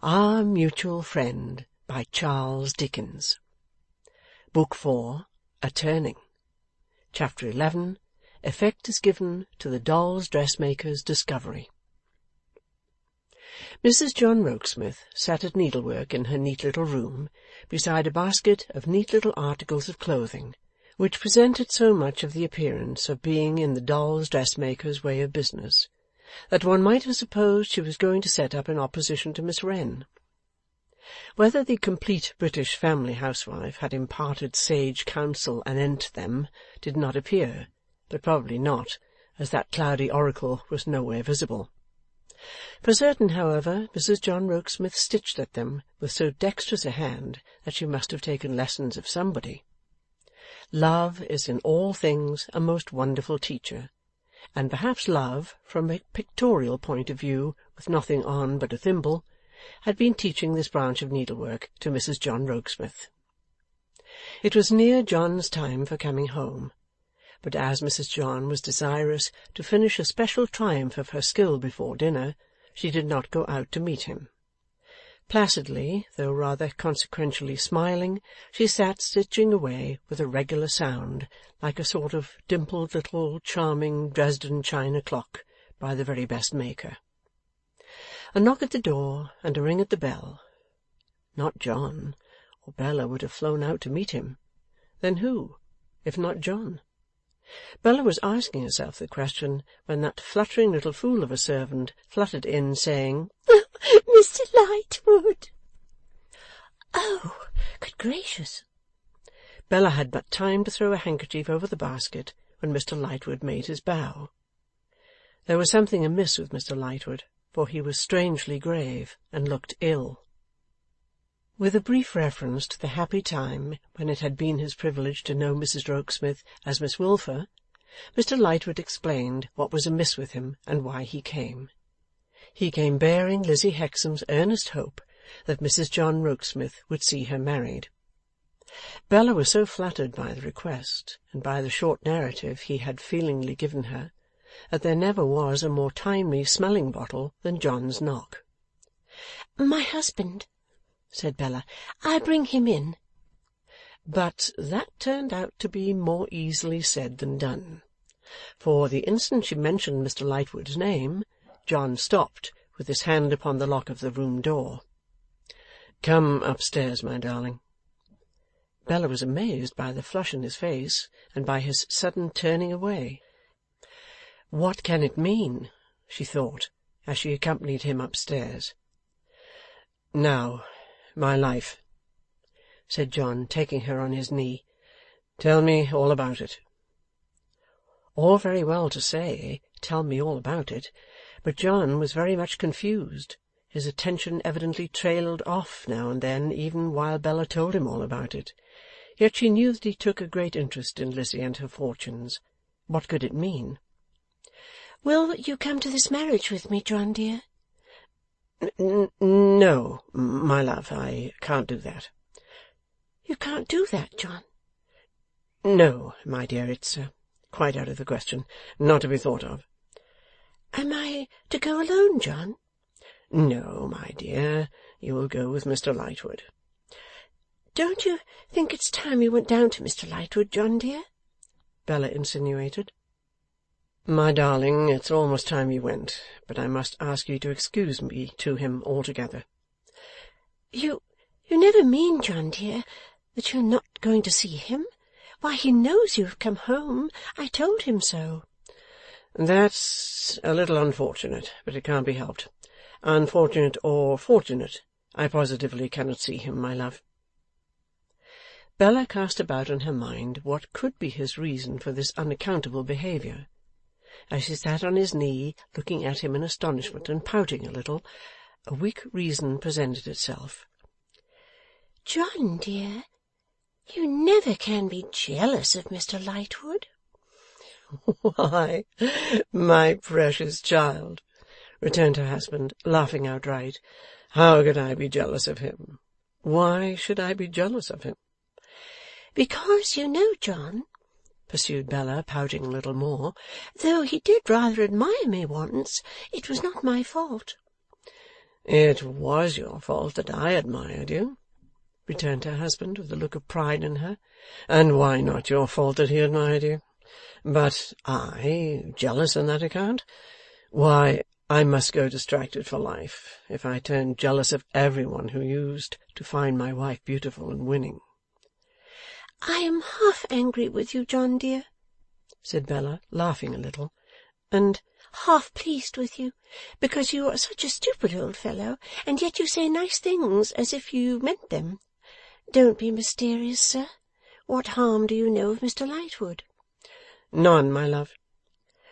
Our Mutual Friend, by Charles Dickens. Book 4, A Turning. Chapter 11. Effect is given to the doll's dressmaker's discovery. Mrs. John Rokesmith sat at needlework in her neat little room, beside a basket of neat little articles of clothing, which presented so much of the appearance of being in the doll's dressmaker's way of business, that one might have supposed she was going to set up in opposition to Miss Wren. Whether the complete British family housewife had imparted sage counsel anent them did not appear, but probably not, as that cloudy oracle was nowhere visible. For certain, however, Mrs. John Rokesmith stitched at them with so dexterous a hand that she must have taken lessons of somebody. Love is in all things a most wonderful teacher, and perhaps love, from a pictorial point of view, with nothing on but a thimble, had been teaching this branch of needlework to Mrs. John Rokesmith. It was near John's time for coming home, but as Mrs. John was desirous to finish a special triumph of her skill before dinner, she did not go out to meet him. Placidly, though rather consequentially smiling, she sat stitching away with a regular sound, like a sort of dimpled little charming Dresden china clock, by the very best maker. A knock at the door, and a ring at the bell. Not John, or Bella would have flown out to meet him. Then who, if not John? Bella was asking herself the question, when that fluttering little fool of a servant fluttered in, saying, "Mr. Lightwood!" Oh, good gracious! Bella had but time to throw a handkerchief over the basket when Mr. Lightwood made his bow. There was something amiss with Mr. Lightwood, for he was strangely grave, and looked ill. With a brief reference to the happy time when it had been his privilege to know Mrs. Rokesmith as Miss Wilfer, Mr. Lightwood explained what was amiss with him and why he came. He came bearing Lizzie Hexam's earnest hope that Mrs. John Rokesmith would see her married. Bella was so flattered by the request, and by the short narrative he had feelingly given her, that there never was a more timely smelling-bottle than John's knock. "My husband," said Bella. "I bring him in." But that turned out to be more easily said than done, for the instant she mentioned Mr. Lightwood's name, John stopped, with his hand upon the lock of the room door. "Come upstairs, my darling." Bella was amazed by the flush in his face, and by his sudden turning away. What can it mean, she thought, as she accompanied him upstairs. "Now, my life," said John, taking her on his knee, "tell me all about it." All very well to say, "Tell me all about it," but John was very much confused. His attention evidently trailed off now and then, even while Bella told him all about it. Yet she knew that he took a great interest in Lizzie and her fortunes. What could it mean? "Will you come to this marriage with me, John dear?" No, my love, I can't do that." "You can't do that, John?" "No, my dear, it's quite out of the question. Not to be thought of." "Am I to go alone, John?" "No, my dear, you will go with Mr. Lightwood." "Don't you think it's time you went down to Mr. Lightwood, John dear?" Bella insinuated. "My darling, it's almost time you went, but I must ask you to excuse me to him altogether." You never mean, John dear, that you're not going to see him? Why, he knows you have come home. I told him so." "That's a little unfortunate, but it can't be helped. Unfortunate or fortunate, I positively cannot see him, my love." Bella cast about in her mind what could be his reason for this unaccountable behaviour. As she sat on his knee, looking at him in astonishment and pouting a little, a weak reason presented itself. "John dear, you never can be jealous of Mr. Lightwood." "Why, my precious child," returned her husband, laughing outright, "how could I be jealous of him? Why should I be jealous of him?" "Because, you know, John," pursued Bella, pouting a little more, "though he did rather admire me once, it was not my fault." 'It was your fault that I admired you,' returned her husband, with a look of pride in her. 'And why not your fault that he admired you? But I, jealous on that account? Why, I must go distracted for life, if I turned jealous of every one who used to find my wife beautiful and winning.' 'I am half angry with you, John dear,' said Bella, laughing a little, 'and half pleased with you, because you are such a stupid old fellow, and yet you say nice things as if you meant them. Don't be mysterious, sir. What harm do you know of Mr. Lightwood?' 'None, my love.'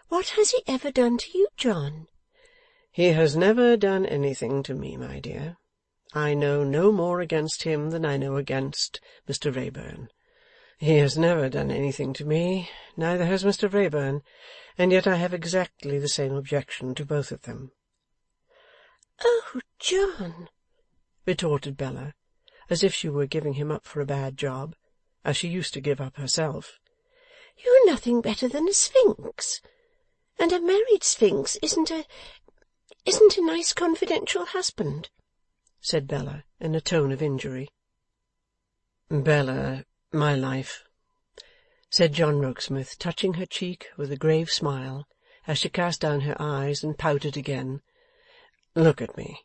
'What has he ever done to you, John?' 'He has never done anything to me, my dear. I know no more against him than I know against Mr. Wrayburn. He has never done anything to me, neither has Mr. Wrayburn, and yet I have exactly the same objection to both of them.' 'Oh, John!' retorted Bella, as if she were giving him up for a bad job, as she used to give up herself. 'You're nothing better than a sphinx, and a married sphinx isn't a nice confidential husband,' said Bella, in a tone of injury. 'Bella, my life,' said John Rokesmith, touching her cheek with a grave smile, as she cast down her eyes and pouted again, 'look at me.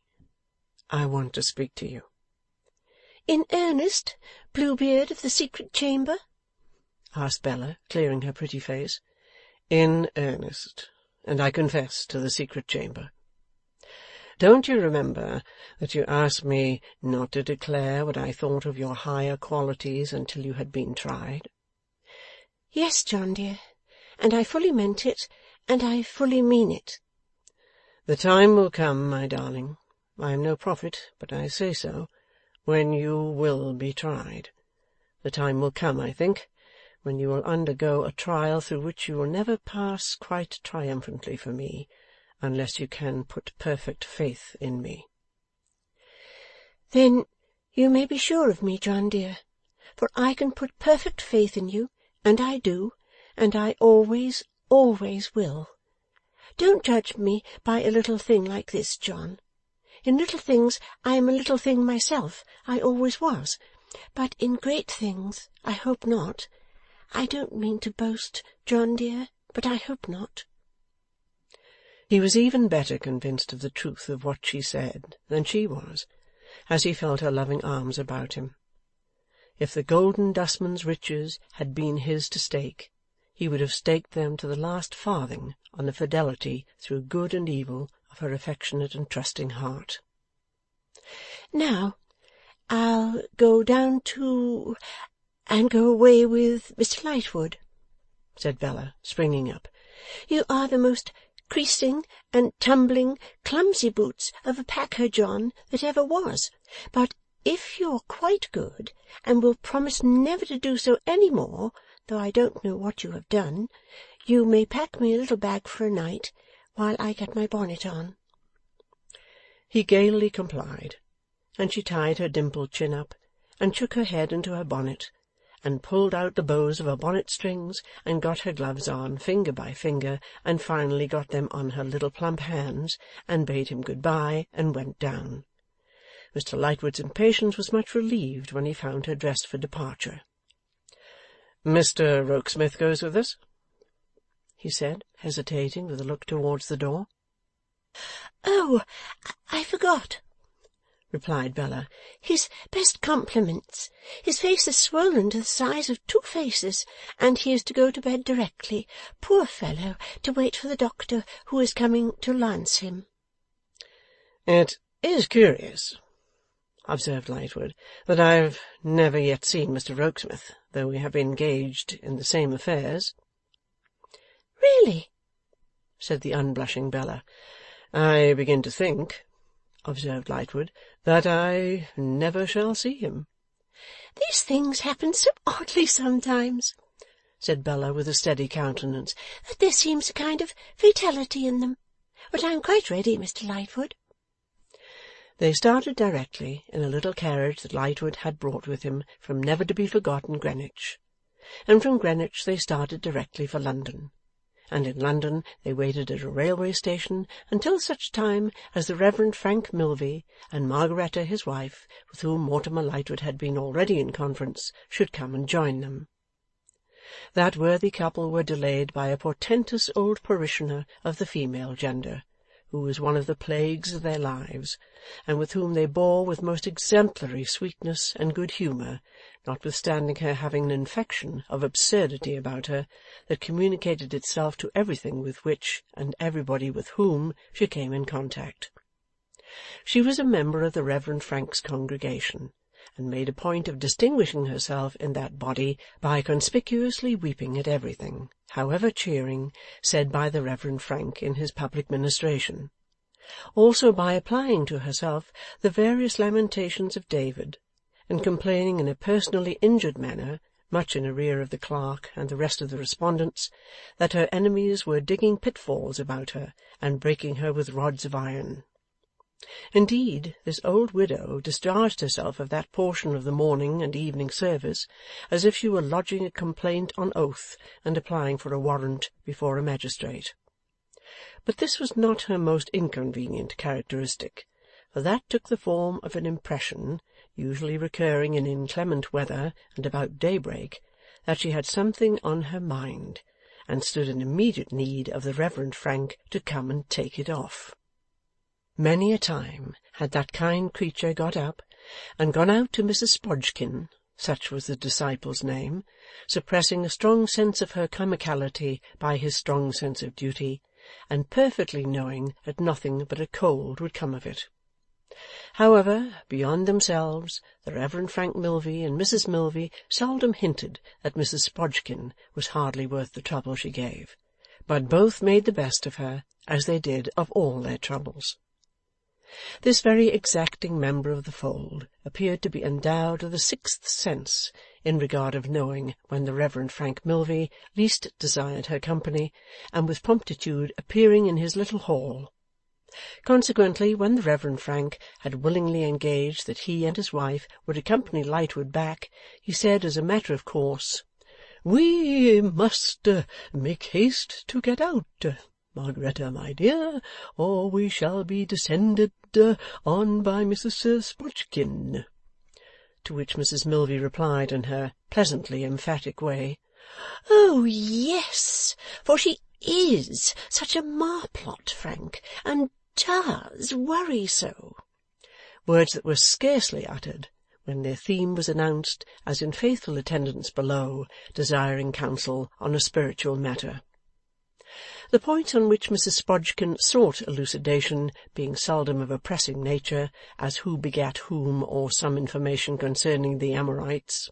I want to speak to you.' 'In earnest, Bluebeard of the secret chamber?' asked Bella, clearing her pretty face. 'In earnest, and I confess to the secret chamber. Don't you remember that you asked me not to declare what I thought of your higher qualities until you had been tried?' 'Yes, John dear, and I fully meant it, and I fully mean it.' 'The time will come, my darling, I am no prophet, but I say so, when you will be tried. The time will come, I think, when you will undergo a trial through which you will never pass quite triumphantly for me, unless you can put perfect faith in me.' 'Then you may be sure of me, John dear, for I can put perfect faith in you, and I do, and I always, always will. Don't judge me by a little thing like this, John. In little things I am a little thing myself, I always was, but in great things I hope not. I don't mean to boast, John dear, but I hope not.' He was even better convinced of the truth of what she said than she was, as he felt her loving arms about him. If the Golden Dustman's riches had been his to stake, he would have staked them to the last farthing on the fidelity through good and evil of her affectionate and trusting heart. 'Now, I'll go down to and go away with Mr. Lightwood,' said Bella, springing up. 'You are the most creasing and tumbling, clumsy boots of a packer, John, that ever was, but if you're quite good, and will promise never to do so any more, though I don't know what you have done, you may pack me a little bag for a night, while I get my bonnet on.' He gaily complied, and she tied her dimpled chin up, and shook her head into her bonnet, and pulled out the bows of her bonnet strings, and got her gloves on, finger by finger, and finally got them on her little plump hands, and bade him good-bye, and went down. Mr. Lightwood's impatience was much relieved when he found her dressed for departure. 'Mr. Rokesmith goes with us?' he said, hesitating, with a look towards the door. 'Oh, I forgot,' replied Bella. 'His best compliments. His face is swollen to the size of 2 faces, and he is to go to bed directly. Poor fellow, to wait for the doctor who is coming to lance him.' 'It is curious,' observed Lightwood, 'that I have never yet seen Mr. Rokesmith, though we have been engaged in the same affairs.' 'Really?' said the unblushing Bella. 'I begin to think,' observed Lightwood, 'that I never shall see him.' 'These things happen so oddly sometimes,' said Bella, with a steady countenance, 'that there seems a kind of fatality in them. But I am quite ready, Mr. Lightwood.' They started directly in a little carriage that Lightwood had brought with him from never-to-be-forgotten Greenwich, and from Greenwich they started directly for London, and in London they waited at a railway station until such time as the Reverend Frank Milvey and Margaretta his wife, with whom Mortimer Lightwood had been already in conference, should come and join them. That worthy couple were delayed by a portentous old parishioner of the female gender, who was one of the plagues of their lives, and with whom they bore with most exemplary sweetness and good humour, notwithstanding her having an infection of absurdity about her that communicated itself to everything with which, and everybody with whom, she came in contact. She was a member of the Reverend Frank's congregation, and made a point of distinguishing herself in that body by conspicuously weeping at everything, however cheering, said by the Reverend Frank in his public ministration; also by applying to herself the various lamentations of David, and complaining in a personally injured manner, much in arrear of the clerk and the rest of the respondents, that her enemies were digging pitfalls about her and breaking her with rods of iron. Indeed, this old widow discharged herself of that portion of the morning and evening service as if she were lodging a complaint on oath and applying for a warrant before a magistrate. But this was not her most inconvenient characteristic, for that took the form of an impression, usually recurring in inclement weather and about daybreak, that she had something on her mind, and stood in immediate need of the Reverend Frank to come and take it off. Many a time had that kind creature got up and gone out to Mrs. Sprodgkin, such was the disciple's name, suppressing a strong sense of her comicality by his strong sense of duty, and perfectly knowing that nothing but a cold would come of it. However, beyond themselves, the Reverend Frank Milvey and Mrs. Milvey seldom hinted that Mrs. Sprodgkin was hardly worth the trouble she gave, but both made the best of her, as they did of all their troubles. This very exacting member of the fold appeared to be endowed with a sixth sense in regard of knowing when the Reverend Frank Milvey least desired her company, and with promptitude appearing in his little hall. Consequently, when the Reverend Frank had willingly engaged that he and his wife would accompany Lightwood back, he said as a matter of course, "We must make haste to get out, Margaretta, my dear, or we shall be descended on by Mrs. Sprodgkin." To which Mrs. Milvey replied in her pleasantly emphatic way, "Oh, yes, for she is such a marplot, Frank, and does worry so." Words that were scarcely uttered when their theme was announced as in faithful attendance below, desiring counsel on a spiritual matter. The points on which Mrs. Sprodgkin sought elucidation being seldom of a pressing nature, as who begat whom, or some information concerning the Amorites,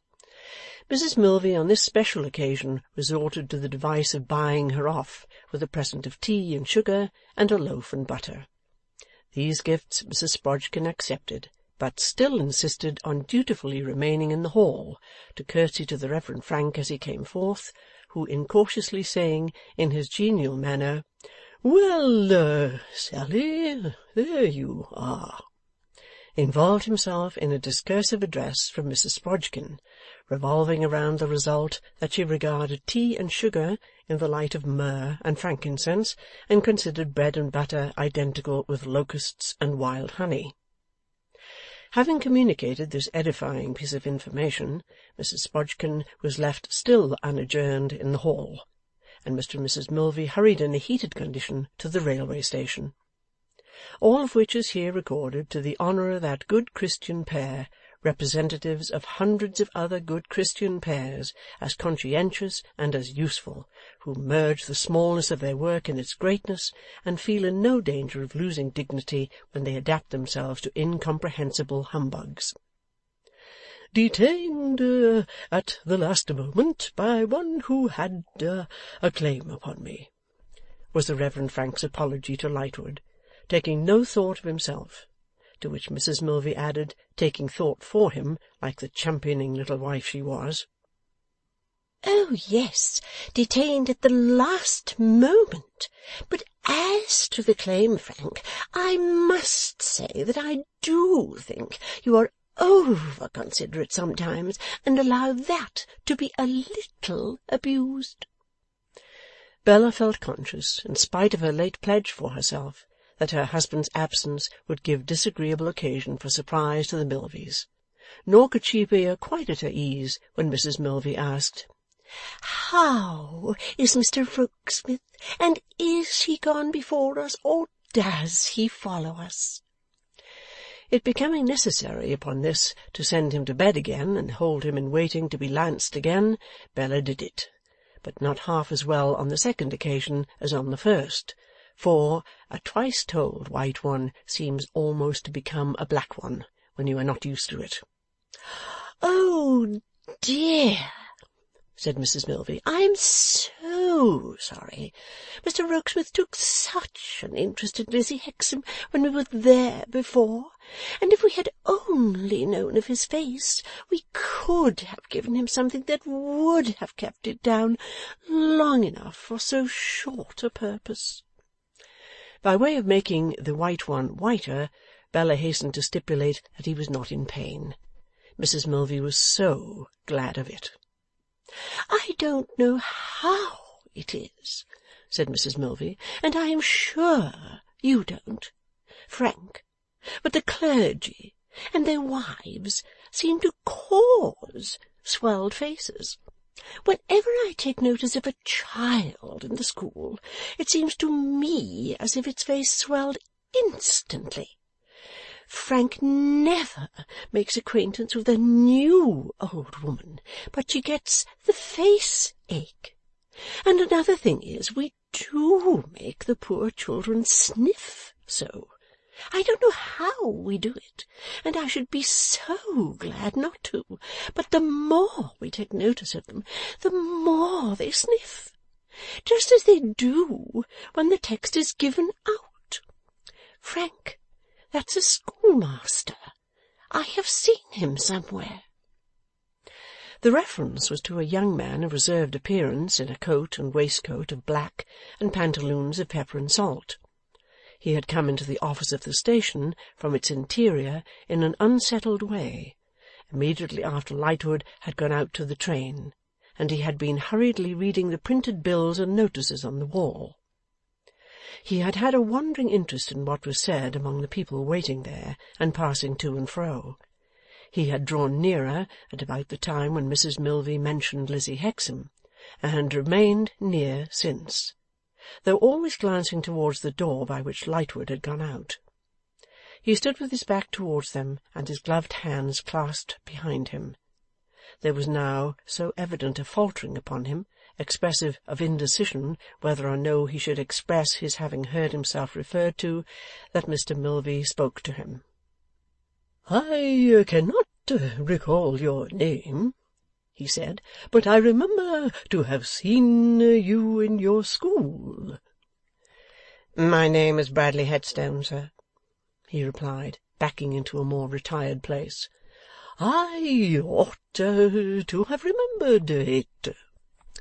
Mrs. Milvey on this special occasion resorted to the device of buying her off with a present of tea and sugar and a loaf and butter. These gifts Mrs. Sprodgkin accepted, but still insisted on dutifully remaining in the hall to curtsy to the Reverend Frank as he came forth, who, incautiously saying, in his genial manner, "Well, Sally, there you are," involved himself in a discursive address from Mrs. Sprodgkin, revolving around the result that she regarded tea and sugar in the light of myrrh and frankincense, and considered bread and butter identical with locusts and wild honey. Having communicated this edifying piece of information, Mrs. Sprodgkin was left still unadjourned in the hall, and Mr. and Mrs. Milvey hurried in a heated condition to the railway station. All of which is here recorded to the honour of that good Christian pair, representatives of hundreds of other good Christian pairs, as conscientious and as useful, who merge the smallness of their work in its greatness, and feel in no danger of losing dignity when they adapt themselves to incomprehensible humbugs. "Detained at the last moment by one who had a claim upon me," was the Reverend Frank's apology to Lightwood, taking no thought of himself. To which Mrs. Milvey added, taking thought for him, like the championing little wife she was, "Oh, yes, detained at the last moment. But as to the claim, Frank, I must say that I do think you are over-considerate sometimes, and allow that to be a little abused." Bella felt conscious, in spite of her late pledge for herself, that her husband's absence would give disagreeable occasion for surprise to the Milveys, nor could she appear quite at her ease when Mrs Milvey asked, "How is Mr Rokesmith, and is he gone before us, or does he follow us?" It becoming necessary upon this to send him to bed again and hold him in waiting to be lanced again, Bella did it, but not half as well on the second occasion as on the first, for a twice-told white one seems almost to become a black one when you are not used to it. "Oh dear," said Mrs Milvey, "I am so sorry. Mr Rokesmith took such an interest in Lizzie Hexam when we were there before, and if we had only known of his face, we could have given him something that would have kept it down long enough for so short a purpose." By way of making the white one whiter, Bella hastened to stipulate that he was not in pain. Mrs Milvey was so glad of it. "I don't know how it is," said Mrs Milvey, "and I am sure you don't, Frank, but the clergy and their wives seem to cause swelled faces. Whenever I take notice of a child in the school, it seems to me as if its face swelled instantly. Frank never makes acquaintance with a new old woman but she gets the face ache. And another thing is, we do make the poor children sniff so. I don't know how we do it, and I should be so glad not to, but the more we take notice of them, the more they sniff, just as they do when the text is given out. Frank, that's a schoolmaster. I have seen him somewhere." The reference was to a young man of reserved appearance, in a coat and waistcoat of black and pantaloons of pepper and salt. He had come into the office of the station from its interior in an unsettled way, immediately after Lightwood had gone out to the train, and he had been hurriedly reading the printed bills and notices on the wall. He had had a wandering interest in what was said among the people waiting there and passing to and fro. He had drawn nearer at about the time when Mrs Milvey mentioned Lizzie Hexam, and had remained near since, though always glancing towards the door by which Lightwood had gone out. He stood with his back towards them and his gloved hands clasped behind him. There was now so evident a faltering upon him, expressive of indecision whether or no he should express his having heard himself referred to, that Mr Milvey spoke to him. "I cannot recall your name," he said, "but I remember to have seen you in your school." "My name is Bradley Headstone, sir," he replied, backing into a more retired place. "I ought to have remembered it,"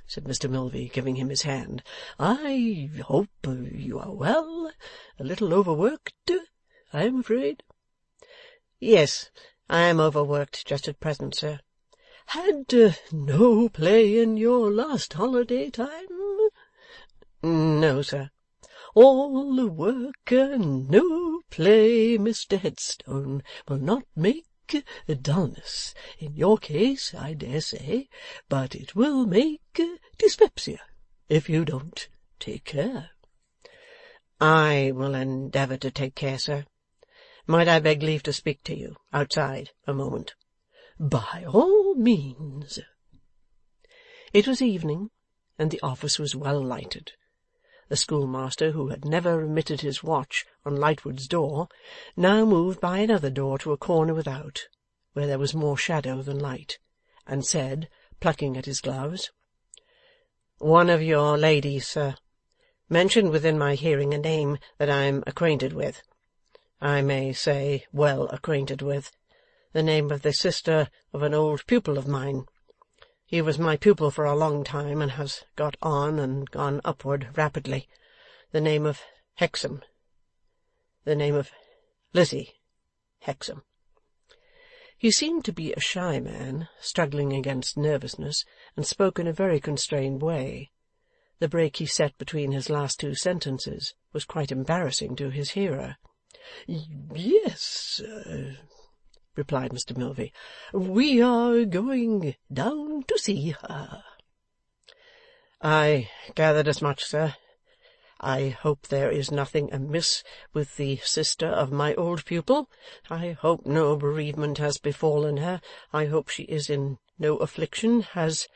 said Mr Milvey, giving him his hand. "I hope you are well. A little overworked, I am afraid." "Yes, I am overworked just at present, sir." "Had no play in your last holiday time?" "No, sir." "All the work and no play, Mr Headstone, will not make dullness in your case, I dare say, but it will make dyspepsia if you don't take care." "I will endeavour to take care, sir. Might I beg leave to speak to you outside a moment?" "By all means." It was evening, and the office was well lighted. The schoolmaster, who had never remitted his watch on Lightwood's door, now moved by another door to a corner without, where there was more shadow than light, and said, plucking at his gloves, "One of your ladies, sir, mentioned within my hearing a name that I am acquainted with. I may say well acquainted with. The name of the sister of an old pupil of mine. He was my pupil for a long time, and has got on and gone upward rapidly. The name of Hexam. The name of Lizzie Hexam." He seemed to be a shy man, struggling against nervousness, and spoke in a very constrained way. The break he set between his last two sentences was quite embarrassing to his hearer. "Yes, replied Mr Milvey. "We are going down to see her." "I gathered as much, sir. I hope there is nothing amiss with the sister of my old pupil. I hope no bereavement has befallen her. I hope she is in no affliction, has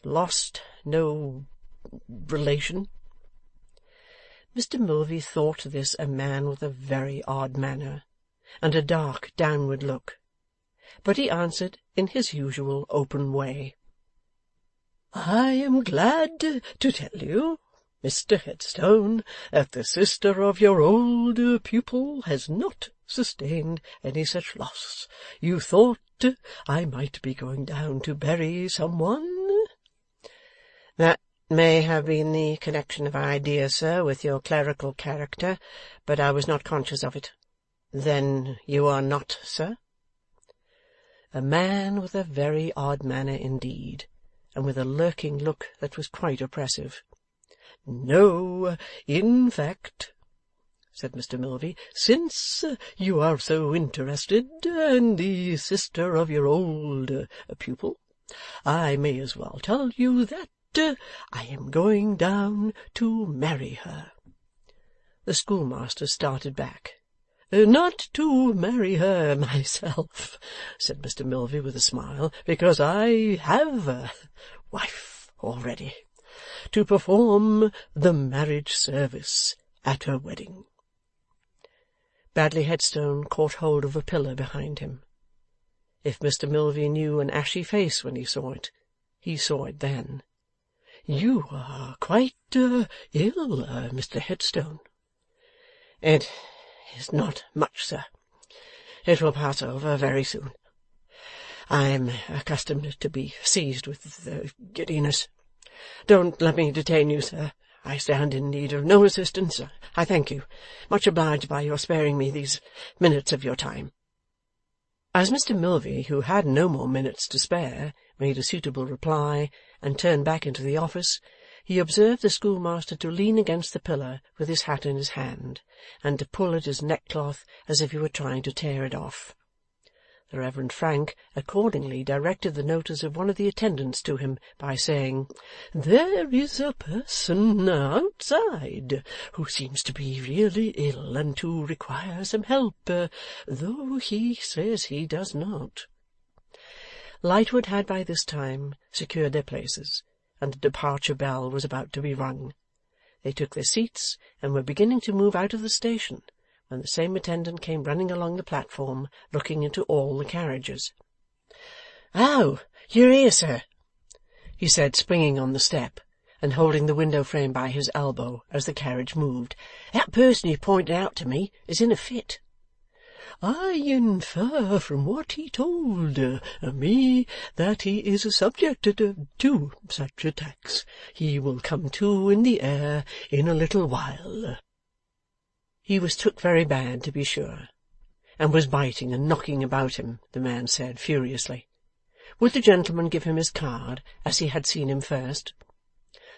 lost no relation." Mr Milvey thought this a man with a very odd manner, and a dark downward look, but he answered in his usual open way. "I am glad to tell you, Mr Headstone, that the sister of your old pupil has not sustained any such loss. You thought I might be going down to bury someone?" "That may have been the connection of ideas, sir, with your clerical character, but I was not conscious of it. Then you are not, sir?" A man with a very odd manner indeed, and with a lurking look that was quite oppressive. "No, in fact," said Mr Milvey, "since you are so interested in the sister of your old pupil, I may as well tell you that I am going down to marry her." The schoolmaster started back. "Not to marry her myself," said Mr Milvey with a smile, "because I have a wife already. To perform the marriage service at her wedding." Bradley Headstone caught hold of a pillar behind him. If Mr Milvey knew an ashy face when he saw it, he saw it then. "You are quite ill, Mr Headstone." "It is not much, sir. It will pass over very soon. I am accustomed to be seized with giddiness. Don't let me detain you, sir. I stand in need of no assistance. I thank you. Much obliged by your sparing me these minutes of your time." As Mr Milvey, who had no more minutes to spare, made a suitable reply and turned back into the office, he observed the schoolmaster to lean against the pillar with his hat in his hand, and to pull at his neckcloth as if he were trying to tear it off. The Reverend Frank accordingly directed the notice of one of the attendants to him by saying, "There is a person outside who seems to be really ill and to require some help, though he says he does not." Lightwood had by this time secured their places, and the departure bell was about to be rung. They took their seats and were beginning to move out of the station, when the same attendant came running along the platform, looking into all the carriages. "Oh, you're here, sir," he said, springing on the step, and holding the window-frame by his elbow as the carriage moved. "That person you pointed out to me is in a fit." "I infer from what he told me that he is subject to such attacks. He will come to in the air in a little while." He was took very bad, to be sure, and was biting and knocking about him, the man said, furiously. Would the gentleman give him his card, as he had seen him first?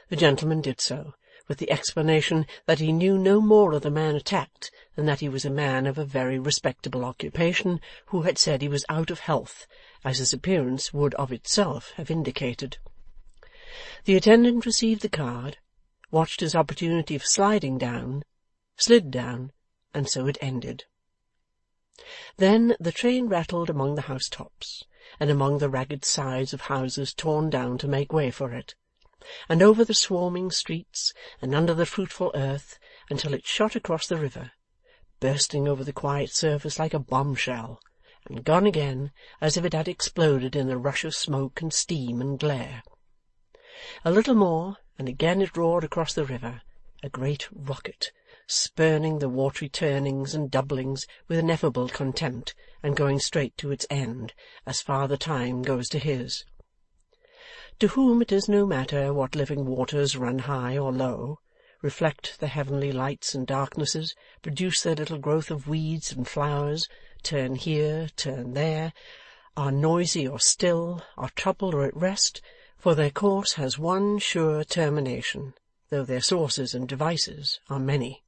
The gentleman did so, with the explanation that he knew no more of the man attacked than that he was a man of a very respectable occupation, who had said he was out of health, as his appearance would of itself have indicated. The attendant received the card, watched his opportunity of sliding down, slid down, and so it ended. Then the train rattled among the housetops, and among the ragged sides of houses torn down to make way for it, and over the swarming streets, and under the fruitful earth, until it shot across the river, bursting over the quiet surface like a bombshell, and gone again as if it had exploded in a rush of smoke and steam and glare. A little more, and again it roared across the river, a great rocket, spurning the watery turnings and doublings with ineffable contempt, and going straight to its end, as Father Time goes to his. To whom it is no matter what living waters run high or low, reflect the heavenly lights and darknesses, produce their little growth of weeds and flowers, turn here, turn there, are noisy or still, are troubled or at rest, for their course has one sure termination, though their sources and devices are many.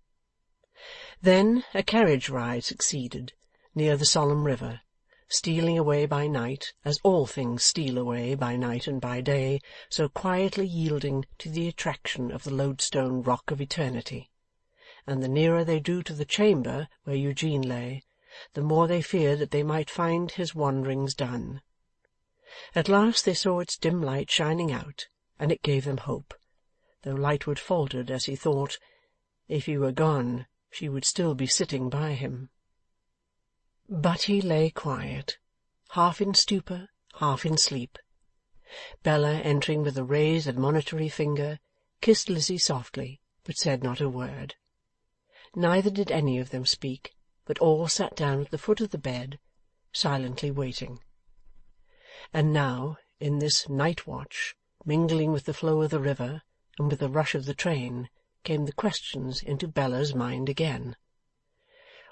Then a carriage ride succeeded, near the solemn river, stealing away by night, as all things steal away by night and by day, so quietly yielding to the attraction of the lodestone rock of eternity. And the nearer they drew to the chamber where Eugene lay, the more they feared that they might find his wanderings done. At last they saw its dim light shining out, and it gave them hope, though Lightwood faltered as he thought, if he were gone, she would still be sitting by him. But he lay quiet, half in stupor, half in sleep. Bella, entering with a raised admonitory finger, kissed Lizzie softly, but said not a word. Neither did any of them speak, but all sat down at the foot of the bed, silently waiting. And now, in this night watch, mingling with the flow of the river and with the rush of the train, came the questions into Bella's mind again.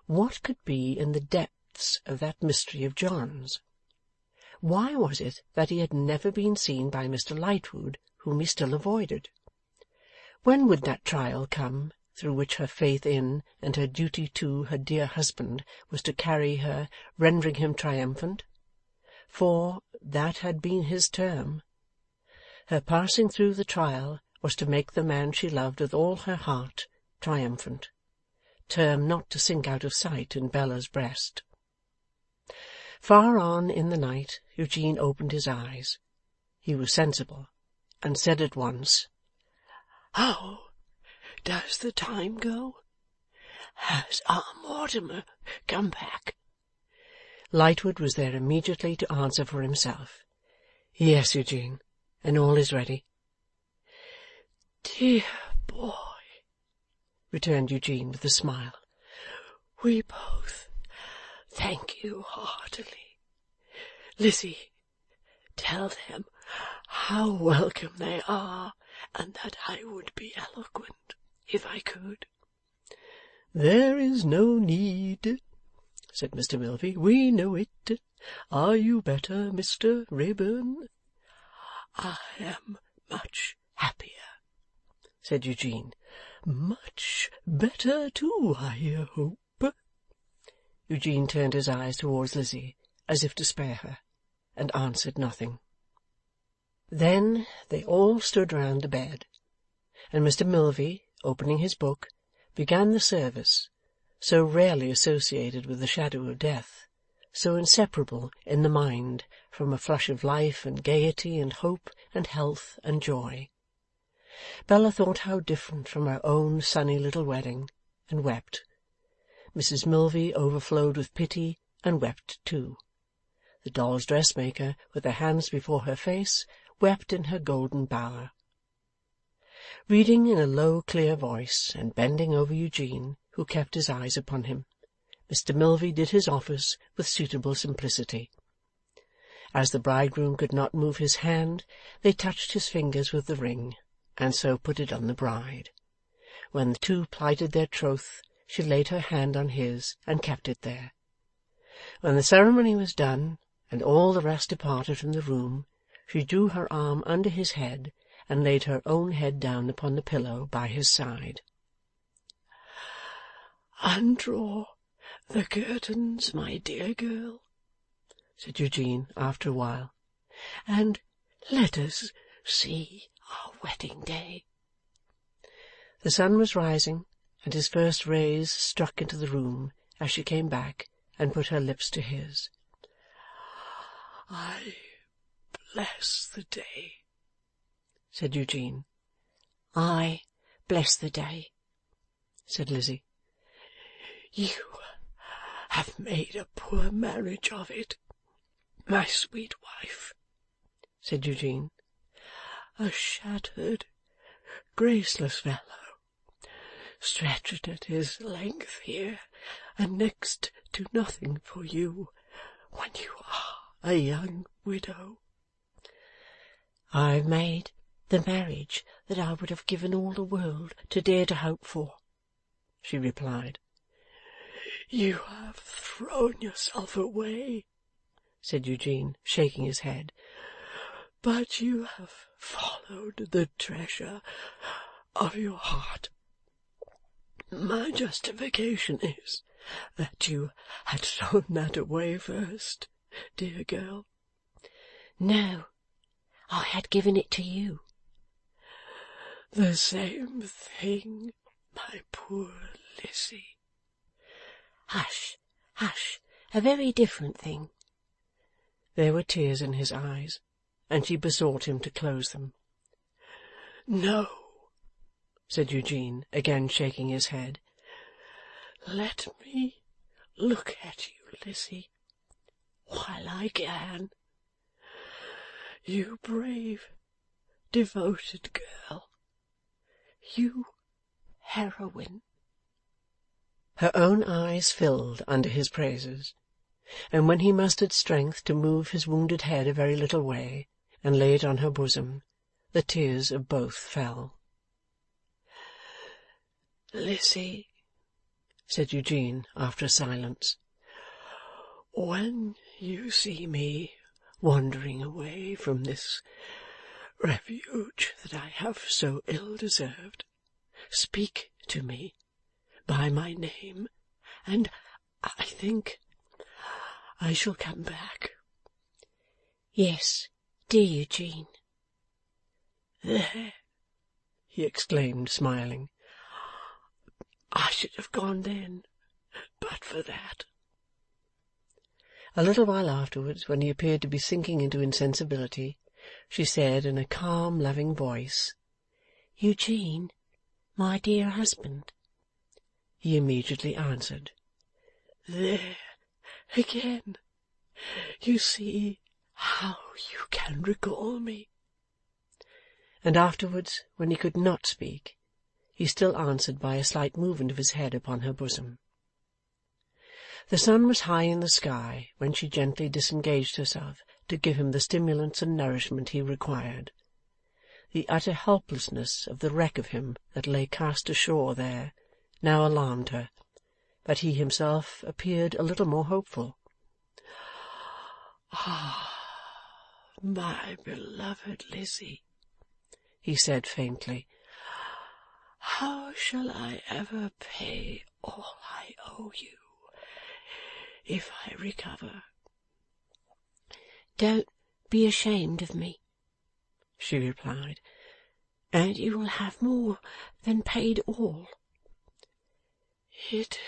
What could be in the depths of that mystery of John's? Why was it that he had never been seen by Mr. Lightwood, whom he still avoided? When would that trial come, through which her faith in and her duty to her dear husband was to carry her, rendering him triumphant? For that had been his term. Her passing through the trial was to make the man she loved with all her heart triumphant, term not to sink out of sight in Bella's breast. Far on in the night Eugene opened his eyes. He was sensible, and said at once, "How does the time go? Has our Mortimer come back?" Lightwood was there immediately to answer for himself. "Yes, Eugene, and all is ready." "Dear boy," returned Eugene with a smile, "we both thank you heartily. Lizzie, tell them how welcome they are, and that I would be eloquent if I could." "There is no need," said Mr. Milvey. "We know it. Are you better, Mr. Wrayburn?" "I am much happier," said Eugene. "Much better too, I hope." Eugene turned his eyes towards Lizzie, as if to spare her, and answered nothing. Then they all stood round the bed, and Mr. Milvey, opening his book, began the service, so rarely associated with the shadow of death, so inseparable in the mind from a flush of life and gaiety and hope and health and joy. Bella thought how different from her own sunny little wedding, and wept. Mrs. Milvey overflowed with pity, and wept too. The doll's dressmaker, with her hands before her face, wept in her golden bower. Reading in a low clear voice, and bending over Eugene, who kept his eyes upon him, Mr. Milvey did his office with suitable simplicity. As the bridegroom could not move his hand, they touched his fingers with the ring, and so put it on the bride. When the two plighted their troth, she laid her hand on his, and kept it there. When the ceremony was done, and all the rest departed from the room, she drew her arm under his head, and laid her own head down upon the pillow by his side. "Undraw the curtains, my dear girl," said Eugene after a while, "and let us see our wedding day." The sun was rising, and his first rays struck into the room as she came back and put her lips to his. "I bless the day," said Eugene. "I bless the day," said Lizzie. "You have made a poor marriage of it, my sweet wife," said Eugene. "A shattered, graceless fellow, stretched at his length here, and next to nothing for you when you are a young widow." "I've made the marriage that I would have given all the world to dare to hope for," she replied. "You have thrown yourself away," said Eugene, shaking his head, "but you have followed the treasure of your heart. My justification is that you had thrown that away first, dear girl. No, I had given it to you. The same thing, my poor Lizzie. Hush, hush, a very different thing. There were tears in his eyes, and she besought him to close them. No, said Eugene, again shaking his head. Let me look at you, Lizzie, while I can. You brave, devoted girl. You heroine. Her own eyes filled under his praises, and when he mustered strength to move his wounded head a very little way and lay it on her bosom, the tears of both fell. Lizzie, said Eugene after a silence, when you see me wandering away from this refuge that I have so ill deserved, speak to me by my name, and I think I shall come back. Yes, dear Eugene. There, he exclaimed, smiling. I should have gone then, but for that. A little while afterwards, when he appeared to be sinking into insensibility, she said in a calm, loving voice, Eugene, my dear husband. He immediately answered, There, again. You see how you can recall me. And afterwards, when he could not speak, he still answered by a slight movement of his head upon her bosom. The sun was high in the sky when she gently disengaged herself to give him the stimulants and nourishment he required. The utter helplessness of the wreck of him that lay cast ashore there now alarmed her, but he himself appeared a little more hopeful. Ah, my beloved Lizzie, he said faintly, how shall I ever pay all I owe you if I recover? Don't be ashamed of me, she replied, and you will have more than paid all. It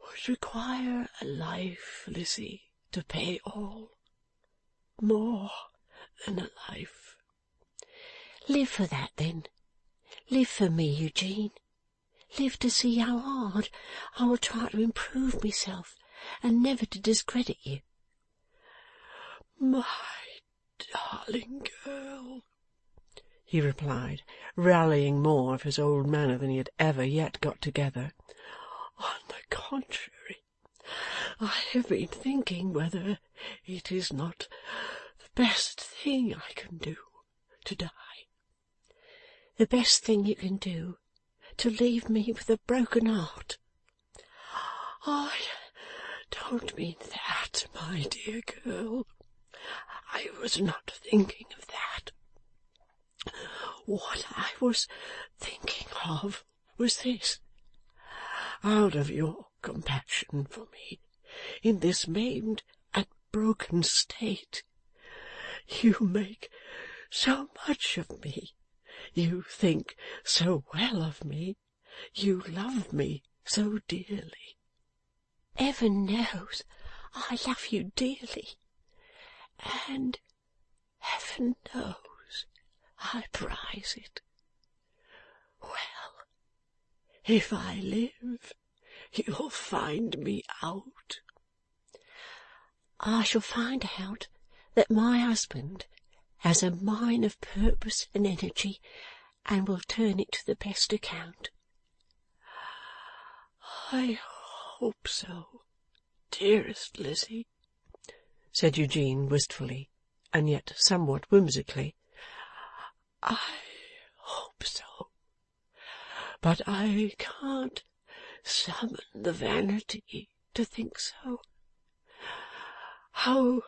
would require a life, Lizzie, to pay all. More than a life. Live for that, then. Live for me, Eugene. Live to see how hard I will try to improve myself and never to discredit you. My darling girl, he replied, rallying more of his old manner than he had ever yet got together. On the contrary, I have been thinking whether it is not the best thing I can do to die. The best thing you can do, to leave me with a broken heart. I don't mean that, my dear girl. I was not thinking of that. What I was thinking of was this. Out of your compassion for me in this maimed and broken state, you make so much of me. You think so well of me. You love me so dearly. Heaven knows I love you dearly. And heaven knows I prize it. Well, if I live, you'll find me out. I shall find out that my husband has a mine of purpose and energy, and will turn it to the best account. I hope so, dearest Lizzie, said Eugene wistfully, and yet somewhat whimsically. I hope so, but I can't summon the vanity to think so. How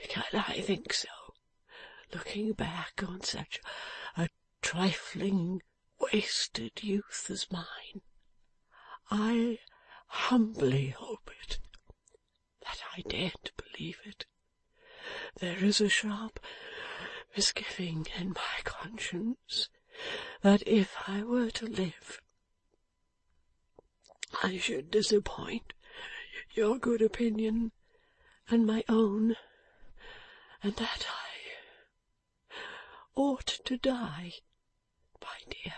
can I think so, looking back on such a trifling, wasted youth as mine. I humbly hope it, that I daren't believe it. There is a sharp misgiving in my conscience that if I were to live, I should disappoint your good opinion and my own, and that I ought to die, my dear.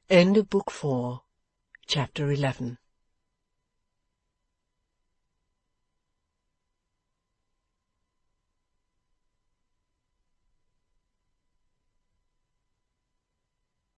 End of Book 4, Chapter 11.